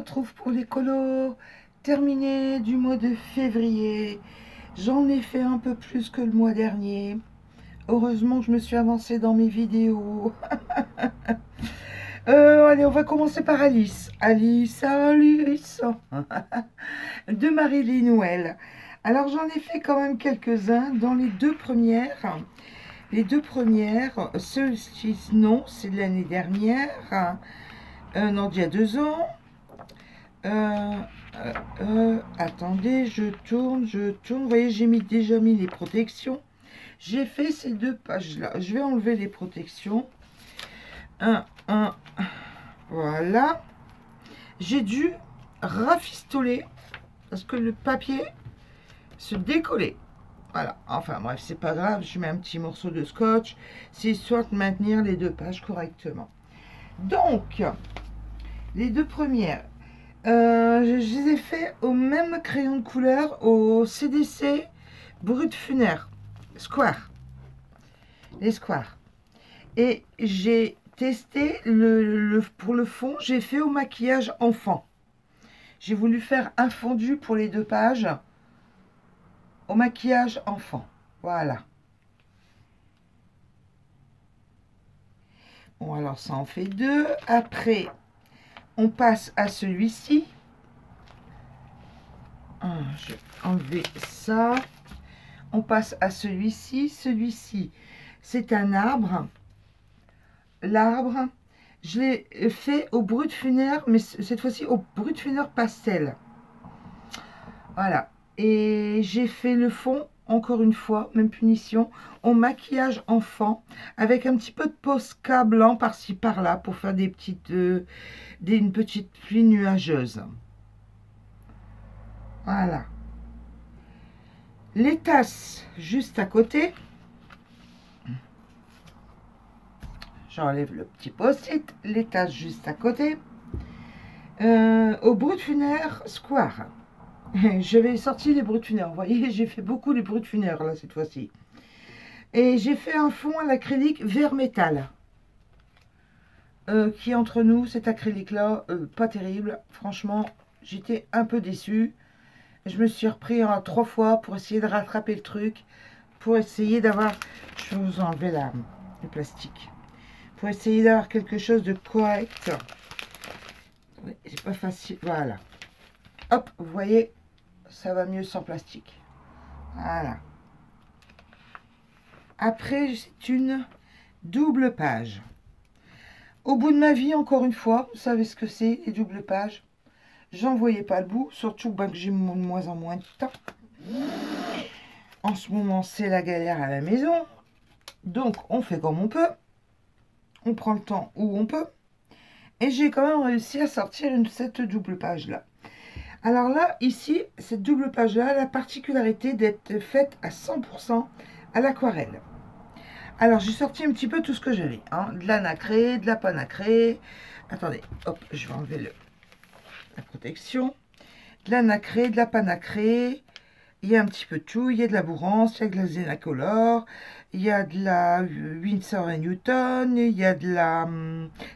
retrouve pour les colos terminés du mois de février. J'en ai fait un peu plus que le mois dernier. Heureusement que je me suis avancée dans mes vidéos. Allez, on va commencer par Alice. Alice de Marie Noël. Alors j'en ai fait quand même quelques-uns dans les deux premières. Les deux premières, celle-ci, non, c'est de l'année dernière. Non, d'il y a 2 ans. Attendez, je tourne. Vous voyez, j'ai déjà mis les protections. J'ai fait ces 2 pages-là. Je vais enlever les protections. Voilà. J'ai dû rafistoler parce que le papier se décollait. Voilà. Enfin, bref, c'est pas grave. Je mets un petit morceau de scotch. C'est histoire de maintenir les 2 pages correctement. Donc, les 2 premières. Je les ai fait au même crayon de couleur, au CDC Brut Funaire Square. Les Squares. Et j'ai testé pour le fond, j'ai fait au maquillage enfant. J'ai voulu faire un fondu pour les 2 pages au maquillage enfant. Voilà. Bon, alors ça en fait 2. Après, on passe à celui-ci. Je vais enlever ça. On passe à celui-ci. Celui-ci, c'est un arbre. L'arbre, je l'ai fait au Brut Funaire, mais cette fois-ci au Brut Funaire pastel. Voilà. Et j'ai fait le fond, encore une fois, même punition, au maquillage enfant, avec un petit peu de Posca blanc par-ci par-là, pour faire des petites, une petite pluie nuageuse. Voilà. Les tasses juste à côté. J'enlève le petit post-it. Les tasses juste à côté. Au Brut Funaire Square. J'avais sorti les Brut Funaire. Vous voyez, j'ai fait beaucoup les Brut Funaire là cette fois-ci. Et j'ai fait un fond à l'acrylique vert métal. Qui entre nous, cet acrylique là, pas terrible. Franchement, j'étais un peu déçue. Je me suis repris 3 fois pour essayer de rattraper le truc. Pour essayer d'avoir... Je vais vous enlever le plastique. Pour essayer d'avoir quelque chose de correct. C'est pas facile. Voilà. Hop, vous voyez, ça va mieux sans plastique. Voilà. Après, c'est une double page. Au bout de ma vie, encore une fois, vous savez ce que c'est, les doubles pages. J'en voyais pas le bout, surtout que j'ai de moins en moins de temps. En ce moment, c'est la galère à la maison. Donc, on fait comme on peut. On prend le temps où on peut. Et j'ai quand même réussi à sortir cette double page-là. Alors là, ici, cette double page-là a la particularité d'être faite à 100% à l'aquarelle. Alors, j'ai sorti un petit peu tout ce que j'avais. Hein, de la nacrée, de la panacrée. Attendez, hop, je vais enlever la protection. De la nacrée, de la panacrée. Il y a un petit peu de tout. Il y a de la bourrance, il y a de la Zenacolor, il y a de la Winsor & Newton, il y a de la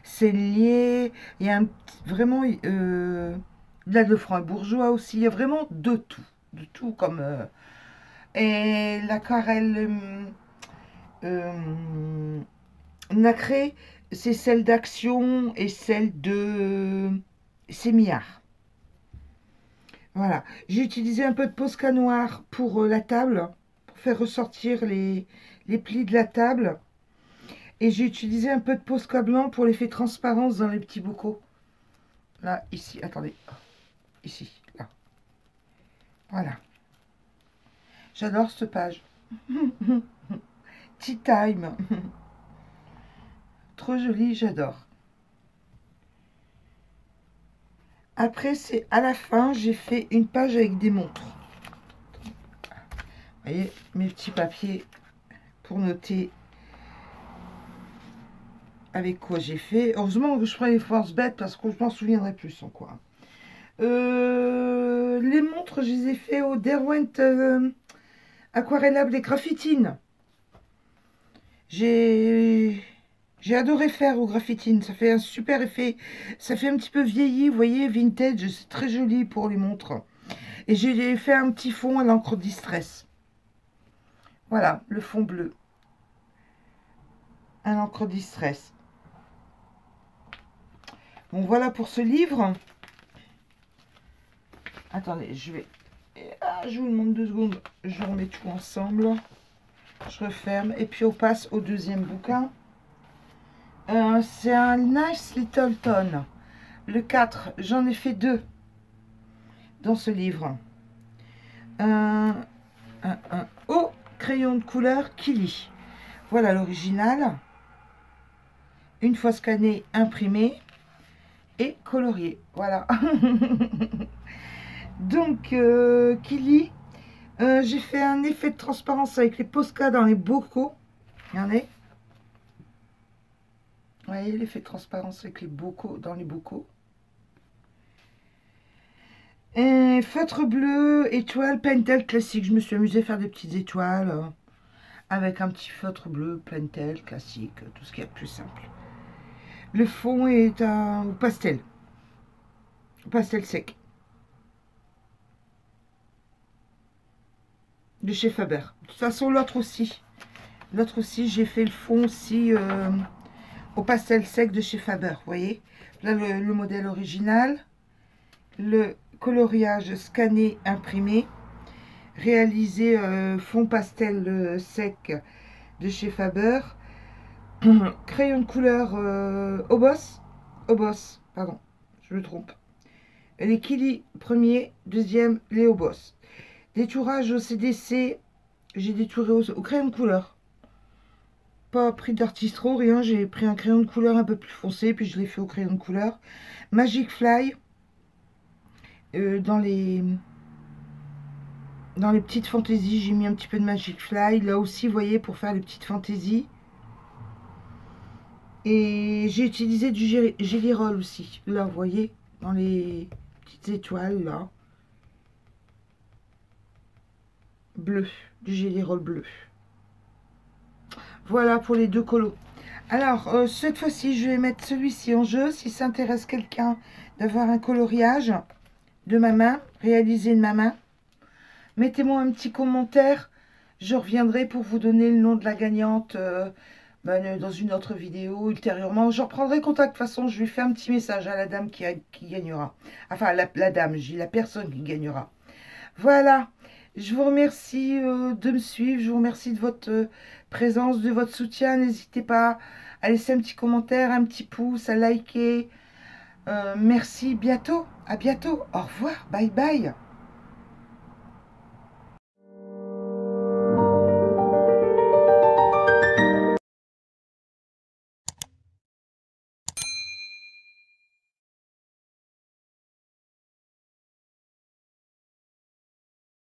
Sellier, il y a vraiment de la Lefranc et Bourgeois aussi. Il y a vraiment de tout comme... et l'aquarelle nacrée, c'est celle d'Action et celle de Sémillard. Voilà, j'ai utilisé un peu de Posca noir pour la table, pour faire ressortir les plis de la table. Et j'ai utilisé un peu de Posca blanc pour l'effet transparence dans les petits bocaux. Là, ici, attendez. Ici, là. Voilà. J'adore cette page. Tea time. Trop jolie, j'adore. Après, c'est à la fin, j'ai fait une page avec des montres. Vous voyez, mes petits papiers pour noter avec quoi j'ai fait. Heureusement que je prends les forces bêtes parce que je m'en souviendrai plus en quoi. Les montres, je les ai fait au Derwent Aquarellable des graphitines. J'ai J'ai adoré faire au graphitine. Ça fait un super effet. Ça fait un petit peu vieilli, vous voyez, vintage. C'est très joli pour les montres. Et j'ai fait un petit fond à l'encre Distress. Voilà, le fond bleu. À l'encre Distress. Bon, voilà pour ce livre. Attendez, je vais... Ah, je vous demande 2 secondes. Je remets tout ensemble. Je referme. Et puis, on passe au deuxième bouquin. C'est un Nice Little Town. Le 4. J'en ai fait 2 dans ce livre. Un haut crayon de couleur Kili. Voilà l'original. Une fois scanné, imprimé et colorié. Voilà. Donc, Kili, j'ai fait un effet de transparence avec les Posca dans les bocaux. Regardez. Vous voyez l'effet de transparence avec les bocaux dans les bocaux. Et feutre bleu, étoile, Pentel classique. Je me suis amusée à faire des petites étoiles avec un petit feutre bleu, Pentel classique, tout ce qu'il y a de plus simple. Le fond est un pastel sec. De chez Faber. De toute façon, l'autre aussi. L'autre aussi, j'ai fait le fond aussi au pastel sec de chez Faber. Vous voyez, là, le modèle original. Le coloriage scanné, imprimé. Réalisé fond pastel sec de chez Faber. Crayon de couleur Obos. Pardon, je me trompe. Les Kili premier, deuxième, les Obos. Détourage au CDC, j'ai détouré au crayon de couleur. Pas pris d'artistro, rien, j'ai pris un crayon de couleur un peu plus foncé, puis je l'ai fait au crayon de couleur. Magic Fly, dans les petites fantaisies, j'ai mis un petit peu de Magic Fly. Là aussi, vous voyez, pour faire les petites fantaisies. Et j'ai utilisé du Jelly Roll aussi. Là, vous voyez, dans les petites étoiles, là. Bleu, du Jelly Roll bleu. Voilà pour les 2 colos. Alors, cette fois-ci, je vais mettre celui-ci en jeu. Si ça intéresse quelqu'un d'avoir un coloriage de ma main, réalisé de ma main, mettez-moi un petit commentaire. Je reviendrai pour vous donner le nom de la gagnante dans une autre vidéo ultérieurement. Je reprendrai contact. De toute façon, je lui fais un petit message à la dame qui gagnera. Enfin, la dame, j'ai la personne qui gagnera. Voilà. Je vous remercie de me suivre. Je vous remercie de votre présence, de votre soutien. N'hésitez pas à laisser un petit commentaire, un petit pouce, à liker. Merci. Bientôt. À bientôt. Au revoir. Bye bye.